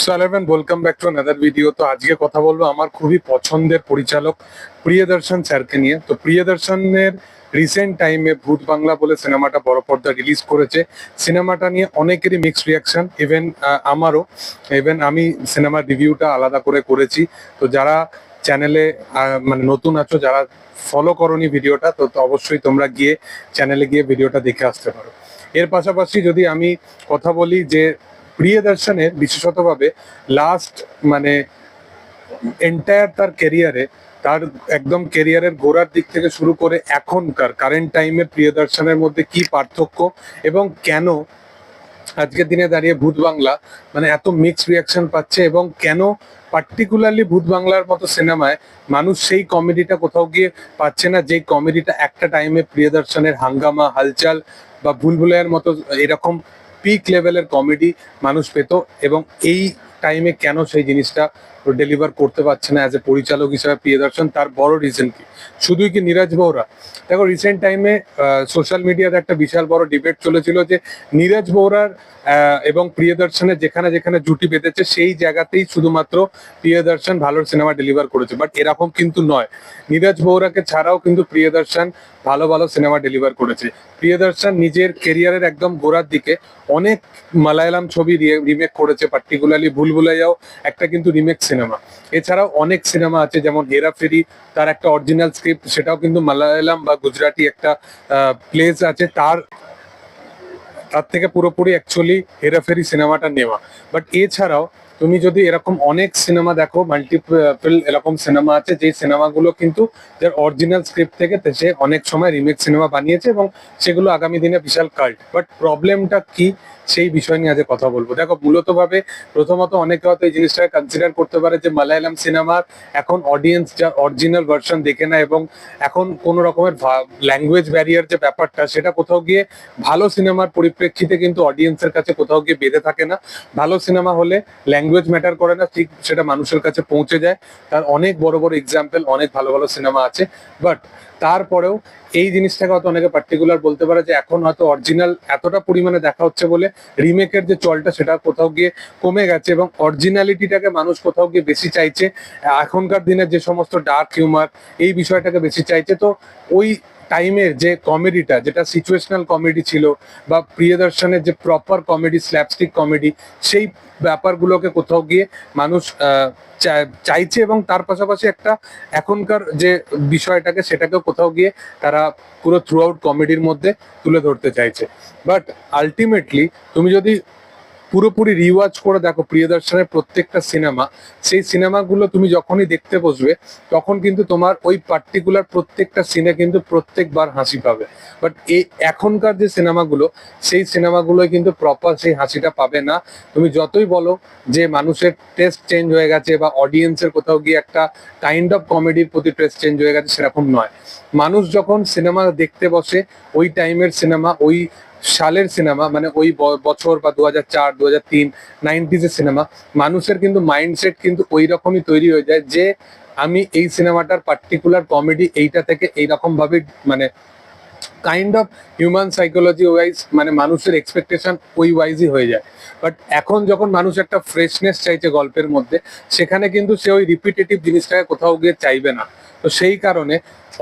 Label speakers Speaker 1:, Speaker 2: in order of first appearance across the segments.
Speaker 1: So eleven welcome back to another video. তো আজকে কথা বলবো আমার খুবই পছন্দের পরিচালক প্রিয়দর্শন স্যারকে নিয়ে। তো প্রিয়দর্শনের রিসেন্ট টাইমে ভূত বাংলা বলে সিনেমাটা বড় পর্দা রিলিজ করেছে। সিনেমাটা নিয়ে অনেকেরই মিক্সড রিয়াকশন, ইভেন আমারও। ইভেন আমি সিনেমার রিভিউটা আলাদা করে করেছি। তো যারা চ্যানেলে মানে নতুন আছো, যারা ফলো করনি ভিডিওটা, তো অবশ্যই তোমরা গিয়ে চ্যানেলে গিয়ে ভিডিওটা দেখে আসতে পারো। এর পাশাপাশি যদি আমি কথা বলি যে প্রিয়দর্শনের বিশেষতভাবে লাস্ট মানে এন্টায়ার তার ক্যারিয়ারে, তার একদম ক্যারিয়ারের গোড়ার দিক থেকে শুরু করে এখনকার কারেন্ট টাইমে প্রিয়দর্শনের মধ্যে কি পার্থক্য এবং কেন আজকের দিনে দাঁড়িয়ে ভূত বাংলা মানে এত মিক্সড রিয়াকশন পাচ্ছে, এবং কেন পার্টিকুলারলি ভূত বাংলার মতো সিনেমায় মানুষ সেই কমেডিটা কোথাও গিয়ে পাচ্ছে না, যে কমেডিটা একটা টাইমে প্রিয়দর্শনের হাঙ্গামা, হালচাল বা ভুলভুলাইয়ার মতো এরকম পিক লেভেলের কমেডি মানুষ পেত, এবং এই টাইমে কেন সেই জিনিসটা ডেলিভার করতে পারছে না অ্যাজ এ পরিচালক হিসেবে প্রিয়দর্শন। তার বড় রিজন কি? শুধুই কি নীরজ বহরা? দেখো, রিসেন্ট টাইমে সোশ্যাল মিডিয়াতে একটা বিশাল বড় ডিবেট চলেছিল যে নীরজ বহরার এবং প্রিয়দর্শনের যেখানে যেখানে জুটি বেঁধেছে সেই জায়গাতেই শুধুমাত্র প্রিয়দর্শন ভালো সিনেমা ডেলিভার করেছে, বাট এরকম কিন্তু নয়। নীরজ বহরাকে ছাড়াও কিন্তু প্রিয়দর্শন ভালো ভালো সিনেমা ডেলিভার করেছে। প্রিয়দর্শন নিজের কেরিয়ারের একদম গোড়ার দিকে অনেক মালায়ালাম ছবি রিমেক করেছে, পার্টিকুলারলি ভুলভুলাইয়াও একটা কিন্তু রিমেক সিনেমা। এছাড়াও অনেক সিনেমা আছে, যেমন হেরাফেরি, তার একটা অরিজিনাল স্ক্রিপ্ট, সেটাও কিন্তু মালায়ালাম বা গুজরাটি একটা প্লেস আছে, তার তার থেকে পুরোপুরি অ্যাকচুয়ালি হেরাফেরি সিনেমাটা নেওয়া। বাট এছাড়াও তুমি যদি এরকম অনেক সিনেমা দেখো, মাল্টিপল এরকম সিনেমা আছে যে সিনেমাগুলো কিন্তু যার অরিজিনাল স্ক্রিপ্ট থেকে সে অনেক সময় রিমেক সিনেমা বানিয়েছে, এবং সেগুলো আগামী দিনে বিশাল কাল্ট। বাট প্রবলেমটা কি, সেই বিষয় নিয়ে আজ কথা বলবো। দেখো, মূলত ভাবে প্রথমত অনেকে হয়তো এই জিনিসটাকে কনসিডার করতে পারে যে মালায়ালাম সিনেমার এখন অডিয়েন্স যা অরিজিনাল ভার্সন দেখে না, এবং এখন কোনো রকমের ল্যাঙ্গুয়েজ ব্যারিয়ার যে ব্যাপারটা, সেটা কোথাও গিয়ে ভালো সিনেমার পরিপ্রেক্ষিতে কিন্তু অডিয়েন্সের কাছে কোথাও গিয়ে বেঁধে থাকে না। ভালো সিনেমা হলে ল্যাঙ্গুয়েজ ম্যাটার করে না, ঠিক সেটা মানুষের কাছে পৌঁছে যায়। তার অনেক বড় বড় এক্সাম্পল, অনেক ভালো ভালো সিনেমা আছে। বাট তারপরেও এই জিনিসটাকে হয়তো অনেকে পার্টিকুলার বলতে পারে যে এখন হয়তো অরিজিনাল এতটা পরিমাণে দেখা হচ্ছে বলে রিমেকের যে চলটা সেটা কোথাও গিয়ে কমে গেছে, এবং অরিজিনালিটিটাকে মানুষ কোথাও গিয়ে বেশি চাইছে। এখনকার দিনে যে সমস্ত ডার্ক হিউমার, এই বিষয়টাকে বেশি চাইছে। তো ওই টাইমের যে কমেডিটা, যেটা সিচুয়েশনাল কমেডি ছিল, বা প্রিয়দর্শনের যে প্রপার কমেডি, স্ল্যাপস্টিক কমেডি, সেই ব্যাপারগুলোকে কোথাও গিয়ে মানুষ চাইছে, এবং তার পাশাপাশি একটা এখনকার যে বিষয়টাকে সেটাকেও কোথাও গিয়ে তারা পুরো থ্রু আউট কমেডির মধ্যে তুলে ধরতে চাইছে। বাট আলটিমেটলি তুমি যদি পুরোপুরি রিওয়াচ করে দেখো প্রিয়দর্শনের প্রত্যেকটা সিনেমা, সেই সিনেমাগুলো তুমি যখনই দেখতে বসবে তখন কিন্তু তোমার ওই পার্টিকুলার প্রত্যেকটা সিনে কিন্তু প্রত্যেকবার হাসি পাবে। বাট এই এখনকার যে সিনেমাগুলো, সেই সিনেমাগুলোয় কিন্তু প্রপার সেই হাসিটা পাবে না। তুমি যতই বলো যে মানুষের টেস্ট চেঞ্জ হয়ে গেছে, বা অডিয়েন্সের কোথাও গিয়ে একটা কাইন্ড অফ কমেডির প্রতি টেস্ট চেঞ্জ হয়ে গেছে, সেরকম নয়। মানুষ যখন সিনেমা দেখতে বসে, ওই টাইমের সিনেমা, ওই সালের সিনেমা, মানে ওই বছর বা 2004, 2003, 90s সিনেমা, মানুষের কিন্তু মাইন্ডসেট কিন্তু ওই রকমই তৈরি হয়ে যায় যে আমি এই সিনেমাটার পার্টিকুলার কমেডি এইটা থেকে এইরকম ভাবে মানে kind of human psychology wise, মানে মানুষের এক্সপেকটেশন ওই ওয়াইজই হয়ে যায়। বাট এখন যখন মানুষ একটা ফ্রেশনেস চাইছে গল্পের মধ্যে, সেখানে কিন্তু সে ওই রিপিটেটিভ জিনিসটাকে কোথাও গিয়ে চাইবে না। তো সেই কারণে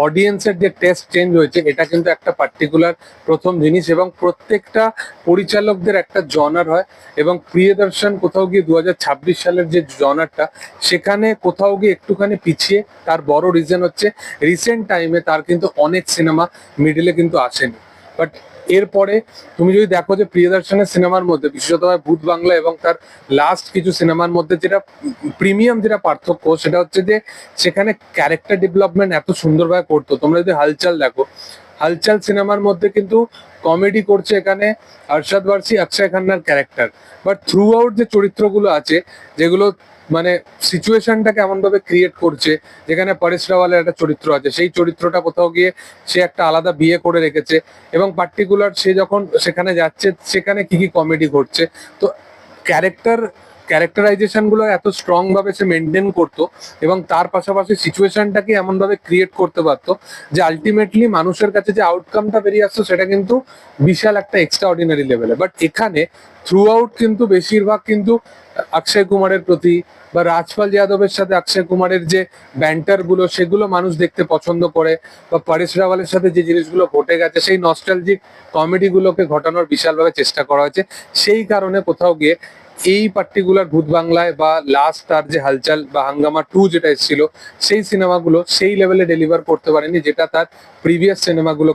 Speaker 1: অডিয়েন্সের যে টেস্ট চেঞ্জ হয়েছে, এটা কিন্তু একটা পার্টিকুলার প্রথম জিনিস, এবং প্রত্যেকটা পরিচালকদের একটা জনার হয়। এবং প্রিয়দর্শন কোথাও গিয়ে 2026 সালের যে জনারটা, সেখানে কোথাও গিয়ে একটুখানি পিছিয়ে। তার বড় রিজন হচ্ছে রিসেন্ট টাইমে তার কিন্তু অনেক সিনেমা মিডিলে কিন্তু আসেনি। বাট এরপরে তুমি যদি দেখো যে প্রিয়দর্শনের সিনেমার মধ্যে, বিশেষতভাবে ভূত বাংলা এবং তার লাস্ট কিছু সিনেমার মধ্যে যেটা প্রিমিয়াম, যেটা পার্থক্য, সেটা হচ্ছে যে সেখানে ক্যারেক্টার ডেভেলপমেন্ট এত সুন্দরভাবে করতো। তোমরা যদি হালচাল দেখো, হালচাল সিনেমার মধ্যে কিন্তু কমেডি করছে এখানে আরশাদ ওয়ারসি, অক্ষয় খান্নার ক্যারেক্টার। বাট থ্রু আউট যে চরিত্রগুলো আছে, যেগুলো মানে সিচুয়েশনটাকে এমন ভাবে ক্রিয়েট করছে, যেখানে পরেশ রাওয়ালের একটা চরিত্র আছে, সেই চরিত্রটা কোথাও গিয়ে সে একটা আলাদা বিয়ে করে রেখেছে, এবং পার্টিকুলার সে যখন সেখানে যাচ্ছে সেখানে কি কি কমেডি ঘটছে। তো ক্যারেক্টার ক্যারেক্টারাইজেশন গুলো এত স্ট্রং ভাবে সে মেনটেন করতো এবং তার পাশাপাশি সিচুয়েশনটাকে এমন ভাবে ক্রিয়েট করতে পারতো যে আলটিমেটলি মানুষের কাছে যে আউটকামটা বেরিয়ে আসতো সেটা কিন্তু বিশাল একটা এক্সট্রা অর্ডিনারি লেভেলে। বাট এখানে থ্রু আউট কিন্তু বেশিরভাগ কিন্তু অক্ষয় কুমারের প্রতি বা রাজপাল যাদবের সাথে অক্ষয় কুমারের যে ব্যান্টার গুলো সেগুলো মানুষ দেখতে পছন্দ করে, বা পরেশ রাওয়ালের সাথে যে জিনিসগুলো ঘটে গেছে সেই নস্টালজিক কমেডি গুলোকে ঘটানোর বিশালভাবে চেষ্টা করা হয়েছে। সেই কারণে কোথাও গিয়ে এই পার্টিকুলার ভূত বাংলায় বা লাস্ট তার যে হালচাল বা হাঙ্গামা 2 যেটা এসেছিল সেই সিনেমাগুলো সেই লেভেলে ডেলিভার করতে পারেনি যেটা তার প্রিভিয়াস সিনেমাগুলো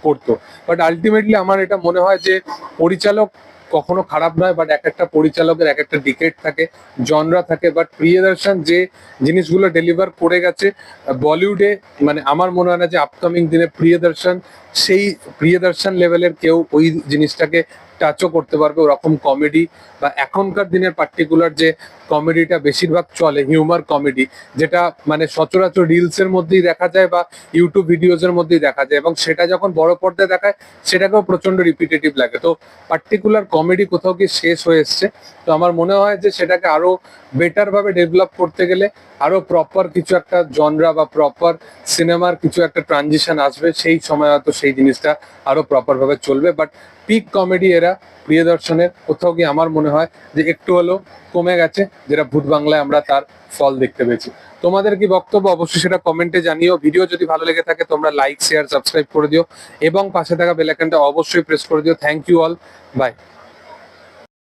Speaker 1: করতো। বাট আলটিমেটলি আমার এটা মনে হয় যে পরিচালক কখনো খারাপ নয়, বাট এক একটা পরিচালকের এক একটা ডিকেট থাকে, জনরা থাকে। বাট প্রিয়দর্শন যে জিনিসগুলো ডেলিভার করে গেছে বলিউডে, মানে আমার মনে হয় না যে আপকামিং দিনে প্রিয়দর্শন লেভেলের কেউ ওই জিনিসটাকে টাচও করতে পারবে। ওরকম কমেডি বা এখনকার দিনের পার্টিকুলার যে কমেডিটা বেশিরভাগ চলে হিউমার কমেডি, যেটা মানে সচরাচর রিলস এর মধ্যেই দেখা যায় বা ইউটিউব ভিডিওস এর মধ্যেই দেখা যায়, এবং সেটা যখন বড় পর্দায় দেখায় সেটাকেও প্রচন্ড রিপিটেটিভ লাগে। তো পার্টিকুলার কমেডি কোথাও কি শেষ হয়ে এসছে। তো আমার মনে হয় যে সেটাকে আরো বেটার ভাবে ডেভেলপ করতে গেলে আরো প্রপার কিছু একটা জনরা বা প্রপার সিনেমার কিছু একটা ট্রানজিশন আসবে, সেই সময় হয়তো সেই জিনিসটা আরো প্রপার ভাবে চলবে। বাট পিক কমেডি এরা প্রিয়দর্শনের কোথাও গিয়ে আমার মনে হয় যে একটু হলেও কমে গেছে, যেটা ভূত বাংলায় আমরা তার ফল দেখতে পেয়েছি। তোমাদের কি বক্তব্য অবশ্যই সেটা কমেন্টে জানিও। ভিডিও যদি ভালো লেগে থাকে তোমরা লাইক শেয়ার সাবস্ক্রাইব করে দিও এবং পাশে থাকা বেল আইকনটা অবশ্যই প্রেস করে দিও। Thank you all, by.